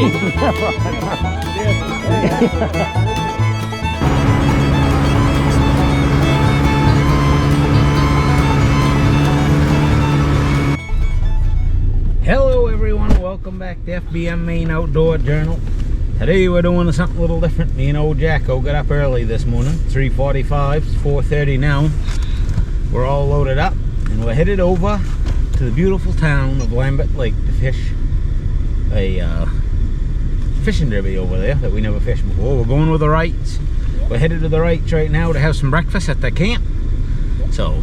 Hello everyone, welcome back to FBM Maine Outdoor Journal. Today we're doing something a little different. Me and old Jacko got up early this morning, 3:45, it's 4:30 now. We're all loaded up and we're headed over to the beautiful town of Lambert Lake to fish a fishing derby over there that we never fished before. We're going with the Wrights. We're headed to the Wrights right now to have some breakfast at their camp. So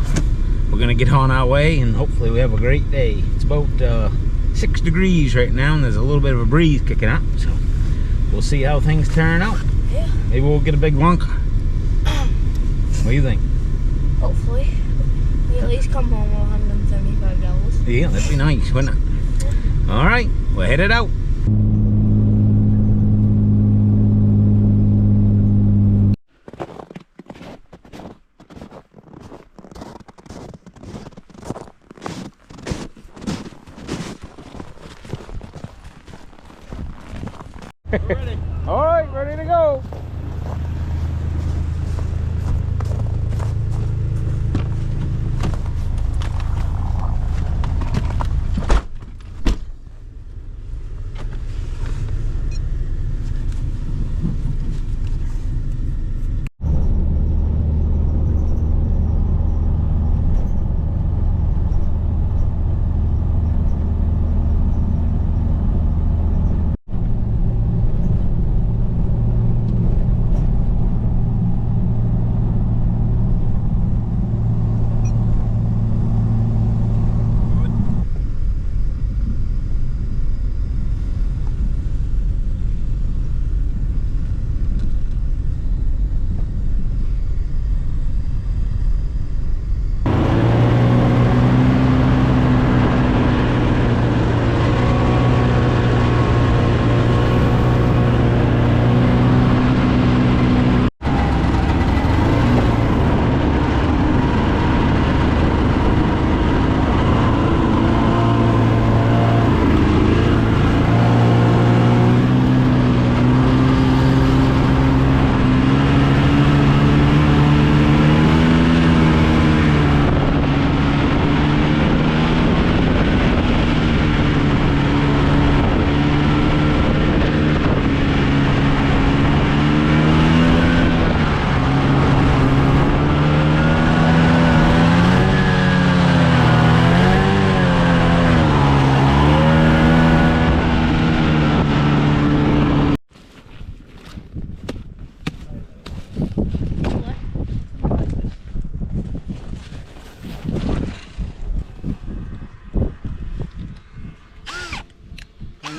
we're gonna get on our way and hopefully we have a great day. It's about 6 degrees right now and there's a little bit of a breeze kicking up, so we'll see how things turn out. Yeah. Maybe we'll get a big lunker. What do you think? Hopefully. We at least come home with $175. Yeah, that'd be nice, wouldn't it? Yeah. Alright, we're headed out. All right, ready to go.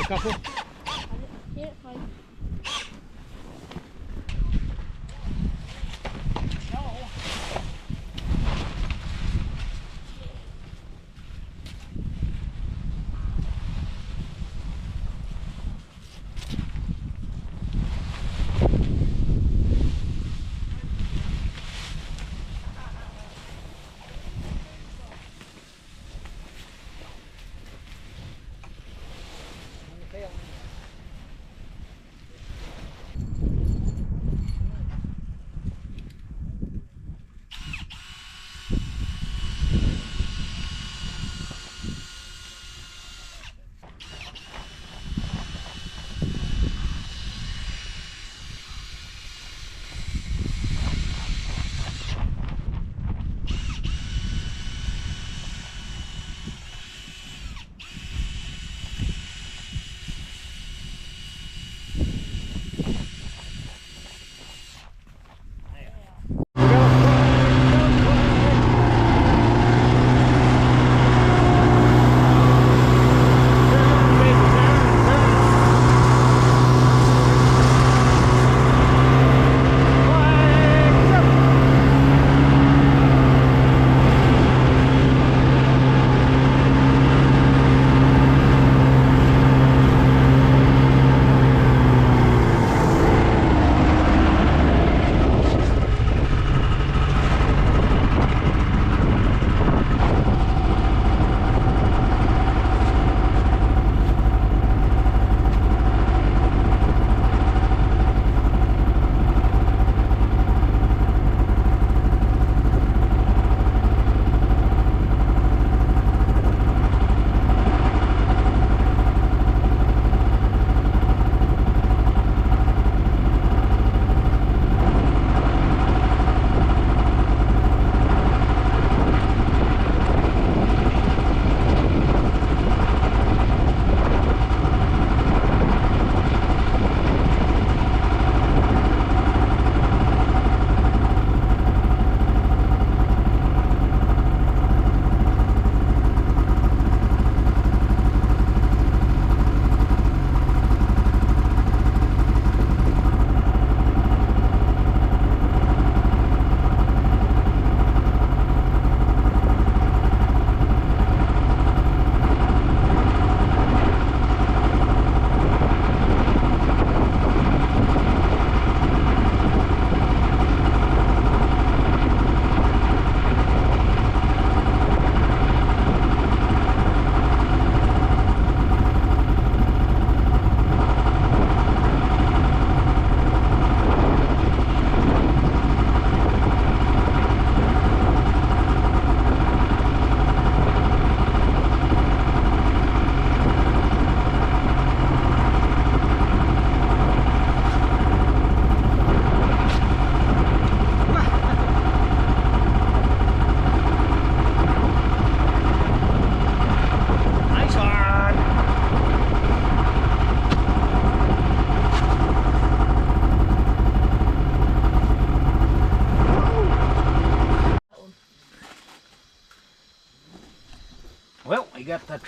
Couple? Yeah, fine.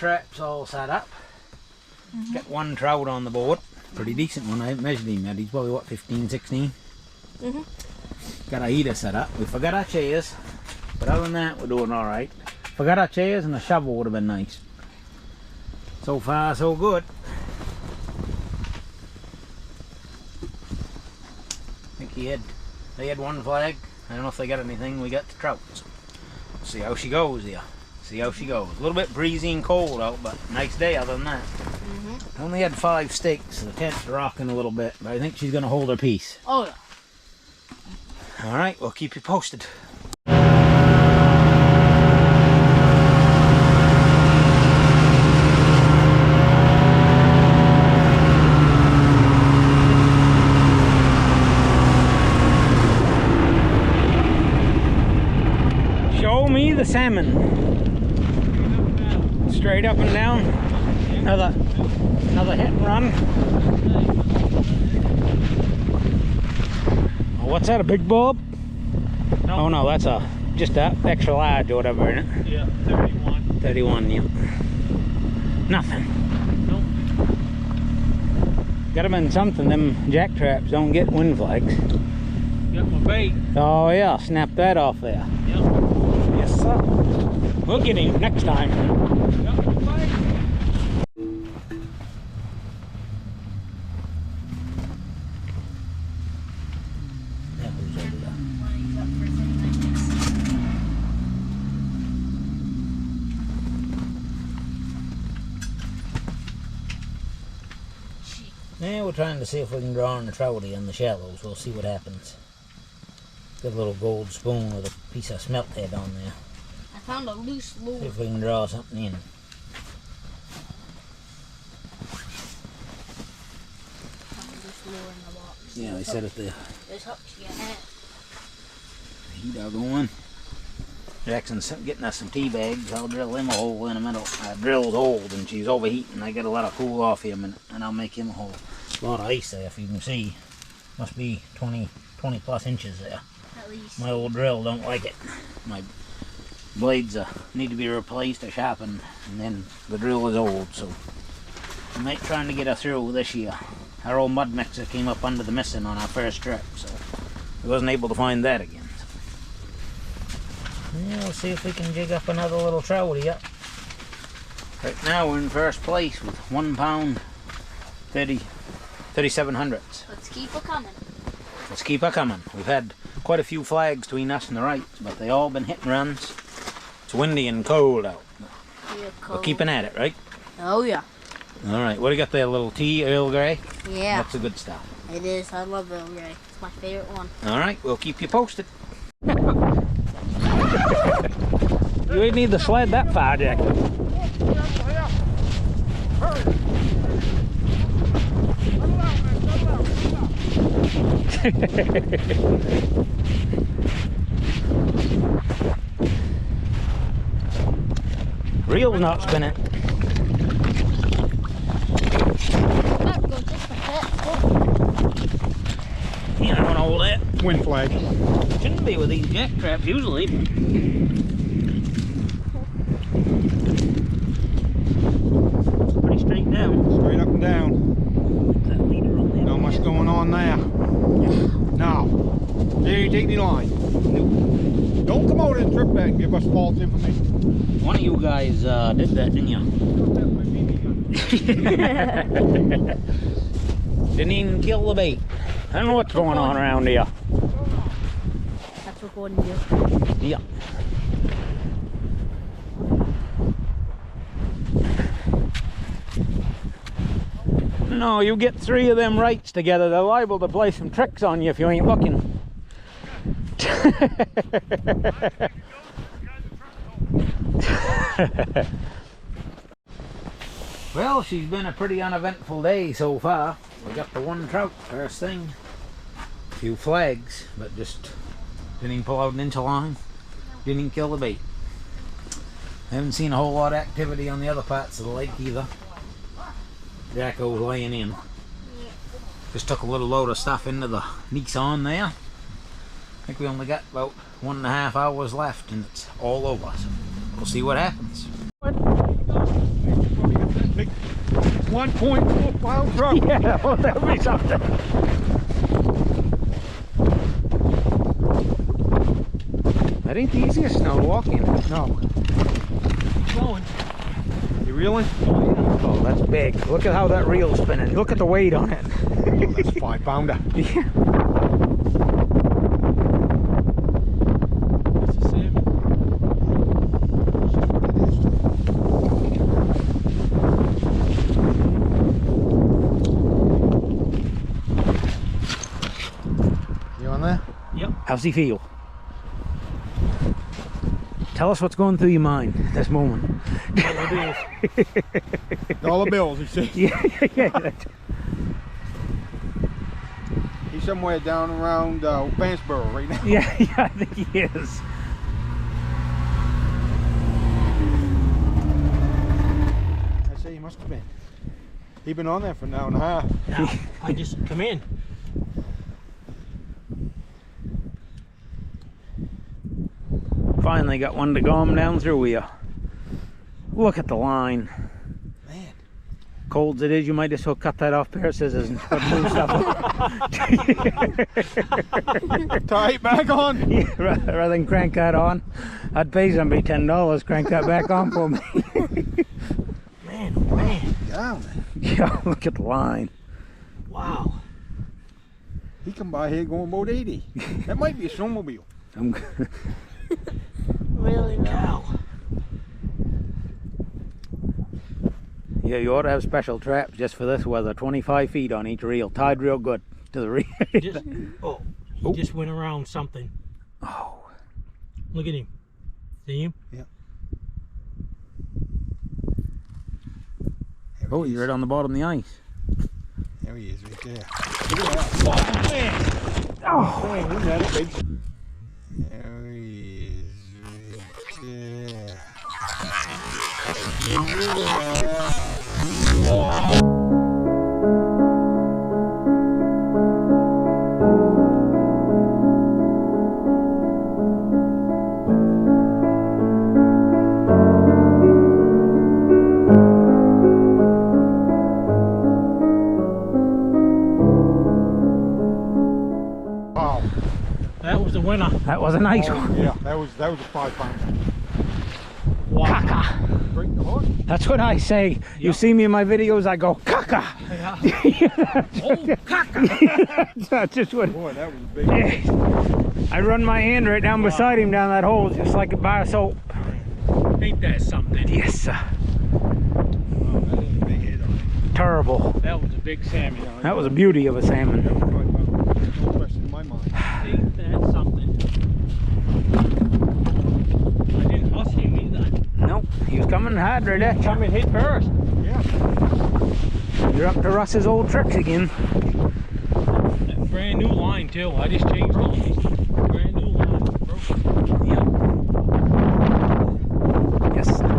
traps all set up. Got one trout on the board. Pretty decent one. I haven't measured him yet. He's probably what, 15, 16? Got a heater set up. We forgot our chairs, but other than that, we're doing all right. Forgot our chairs, and a shovel would have been nice. So far, so good. I think they had one flag. I don't know if they got anything. We got the trout. So see how she goes here. See how she goes. A little bit breezy and cold out, but nice day other than that. I only had 5 stakes, so the tent's rocking a little bit, but I think she's going to hold her peace. Oh yeah. Alright, we'll keep you posted. Show me the salmon. Straight up and down. Another hit and run. Oh, what's that, a big bob? No. Oh no, that's just a extra large or whatever, isn't it? Yeah, 31. 31, yeah. Nothing. Nope. Got them in something. Them jack traps don't get wind flags. Got my bait. Oh yeah, snap that off there. Yep. Yes sir. We'll get him next time. Got my bait. Yeah, we're trying to see if we can draw on the trouty in the shallows. We'll see what happens. Got a little gold spoon with a piece of smelt head on there. I found a loose lure. See if we can draw something in. Yeah, they set it there. There's hooks you get. Heat out going. Jackson's getting us some tea bags. I'll drill him a hole in the middle. I drilled old and she's overheating. I gotta let her cool off here a minute and I'll make him a hole. A lot of ice there, if you can see. Must be 20 plus inches there. At least. My old drill don't like it. My blades need to be replaced or sharpened, and then the drill is old, so I might trying to get her through this year. Our old mud mixer came up under the missing on our first trip, so we wasn't able to find that again. Yeah, we'll see if we can jig up another little trouty up. Right now we're in first place with 1 pound 37 hundredths. Let's keep her coming. Let's keep her coming. We've had quite a few flags between us and the Wrights, but they all been hit and runs. It's windy and cold out. Yeah, We're keeping at it, right? Oh yeah. Alright, what do you got there? A little tea, Earl Grey? Yeah. That's the good stuff. It is. I love Earl Grey. It's my favorite one. Alright, we'll keep you posted. You ain't need to sled that far, Jack. Reel's not spinning. That goes just like that. Yeah, I don't hold that. Wind flag. Shouldn't be with these jack traps usually. Pretty straight down. Straight up and down. That leader on there. Not much going on there. No. There ain't any line. Nope. Don't come out and trip that and give us false information. One of you guys did that, didn't you? Didn't even kill the bait. I don't know what's going on around here. That's what Gordon did. Yeah. No, you get 3 of them Wrights together, they're liable to play some tricks on you if you ain't looking. Well, she's been a pretty uneventful day so far. We got the 1 trout first thing. A few flags, but just didn't even pull out an inch of line. Didn't even kill the bait. I haven't seen a whole lot of activity on the other parts of the lake either. Jacko's laying in. Just took a little load of stuff into the Nissan there. I think we only got about 1.5 hours left and it's all over. So we'll see what happens. 1.4 pound trout. Yeah, well, that'll be something. That ain't the easiest snow to walk in. No. Keep going. You reeling? Oh, that's big. Look at how that reel's spinning. Look at the weight on it. Oh, that's a 5 pounder. Yeah. That's a salmon. You on there? Yep. How's he feel? Tell us what's going through your mind at this moment. Dollar bills, he said. Yeah. He's somewhere down around Vanceboro right now. Yeah, I think he is. I say he must have been. He's been on there for an hour and a half. Now, I just come in. Finally got one to go him down through here. Look at the line. Man. Cold as it is, you might just well cut that off pair of scissors and put new stuff on. Tie it back on. Yeah, rather than crank that on. I'd pay somebody $10, crank that back on for me. Man, oh man. Down there. Yeah, look at the line. Wow. He come by here going about 80. That might be a snowmobile. Really now. Yeah, you ought to have special traps just for this weather. 25 feet on each reel, tied real good to the reel. He just went around something. Oh. Look at him. See him? Yeah. Oh, he's right on the bottom of the ice. There he is, right there. Look at that. Oh man. Oh. Man, isn't that a big? There he is, right there. Wow. That was the winner. That was a nice one. Yeah, that was a 5 pounder. Wow. Caca. Break the hook. That's what I say. You see me in my videos, I go caca. Yeah. Oh, caca. That's just what. Boy, that was a big one. I run my hand right down beside him down that hole, just like a bar of soap. Ain't that something? Yes, sir. Oh, that is a big hit on it. Terrible. That was a big salmon. That was a beauty of a salmon. That was 5 pounder. No question in my mind. Ain't that something? I didn't huss him either. Nope, he was coming hard right at you. Come and hit first. Yeah. You're up to Russ's old tricks again. That brand new line too. I just changed all these. Brand new line. Broken. Yep. Yes, sir.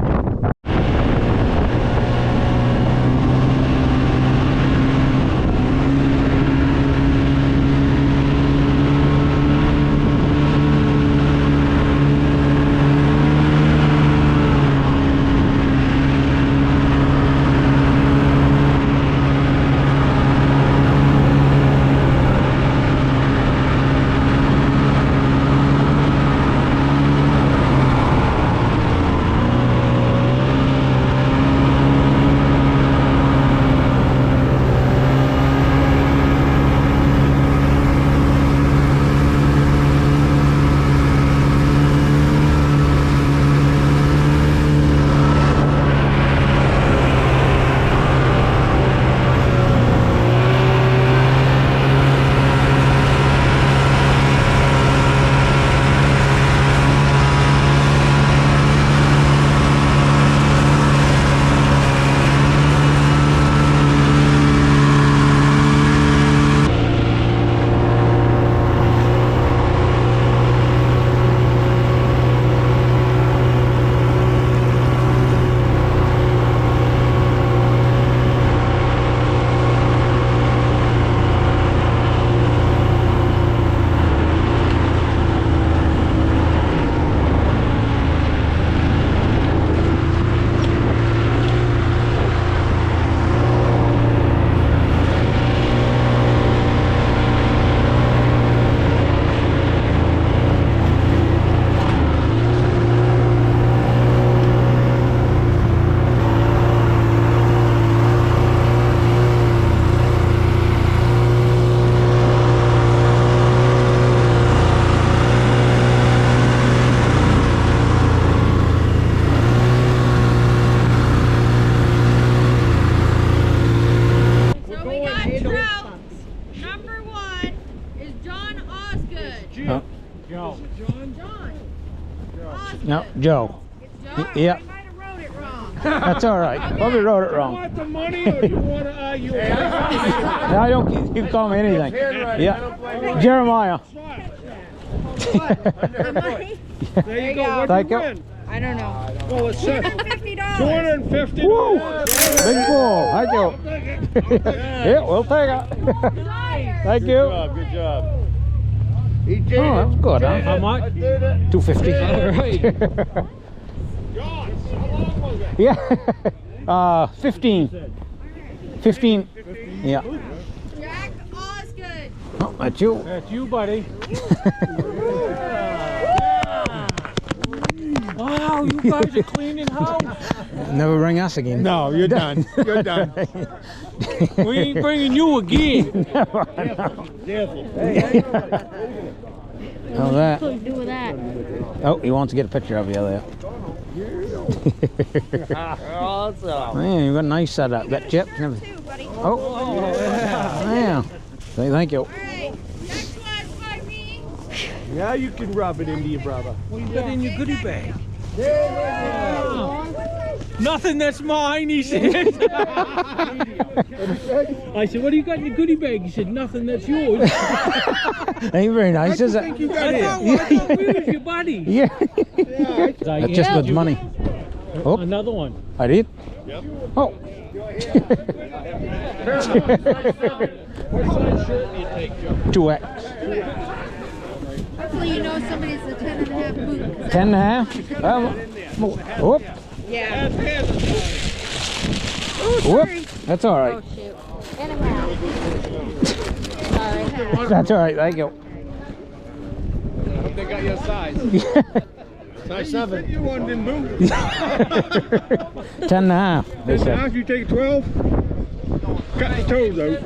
No, Joe. Yeah. I might have wrote it wrong. That's all right. Probably wrote it wrong. Want the money or you want to argue? No, I don't. You can call me anything. Yeah. Jeremiah. The money? There you go. go. What'd Thank you you. win? I don't know. Well, it's $50. $250. Woo! Big bull. Thank you. Yeah, we'll take it. Thank you. Good job. Oh, that's good, huh? How much? 250. All right. John, how long was it? Yeah. 15. 15. Yeah. Jack, Osgood. Oh, that's you. That's you, buddy. Wow, you guys are cleaning house. Never bring us again. No, you're done. You're done. We ain't bringing you again. Careful. How's that? What do you do with that? Oh, he wants to get a picture of you there. Awesome. Man, you got a nice setup. Got chips and everything. Two, buddy. Oh, yeah. Say thank you. All right. Next one, by me. Now you can rub it into your brother. What you got in your goodie bag? Nothing, that's mine, he said. I said, what do you got in your goodie bag? He said, nothing, that's yours. Ain't very nice, is it? You got I thought we was your buddy. Yeah. I That's just handed good you money. Oh, Another one. I did? Yep. Oh. What size shirt do you take, Joe? 2X. Hopefully you know somebody's a 10 and a half boot. 'cause 10 and a half? Whoop. Yeah. Whoop. That's all right. Oh, shoot. And a half. Sorry. That's all right. Thank you. I hope they got your size. Size 7. You wanted in boots. 10 and a half. They said. Now if you take 12, cut the toes out.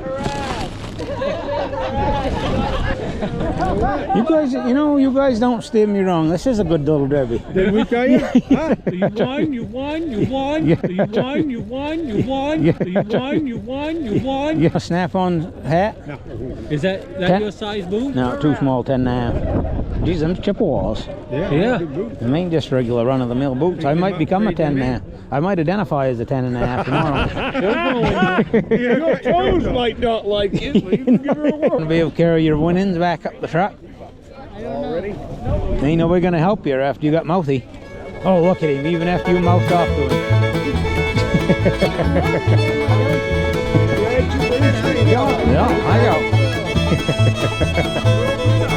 You guys, you guys don't steer me wrong. This is a good little derby. Did we tell you? Huh? You won, you won, you won, Yeah. you won, you won, you won, Yeah. you won, you won, you won. You snap-on hat? Is that Ten. your size boot? No, too small, 10 and a half. Geez, them Chippewas. Yeah. Good boots. Them ain't just regular run-of-the-mill boots. I might become a 10 and a half. I might identify as a 10 and a half tomorrow. Your toes might not like it, but you can give her a whirl. Gonna be able to carry your winnings back up the truck. Already? Ain't nobody gonna help you after you got mouthy. Oh, look at him, even after you mouthed off to him. Yeah, I go.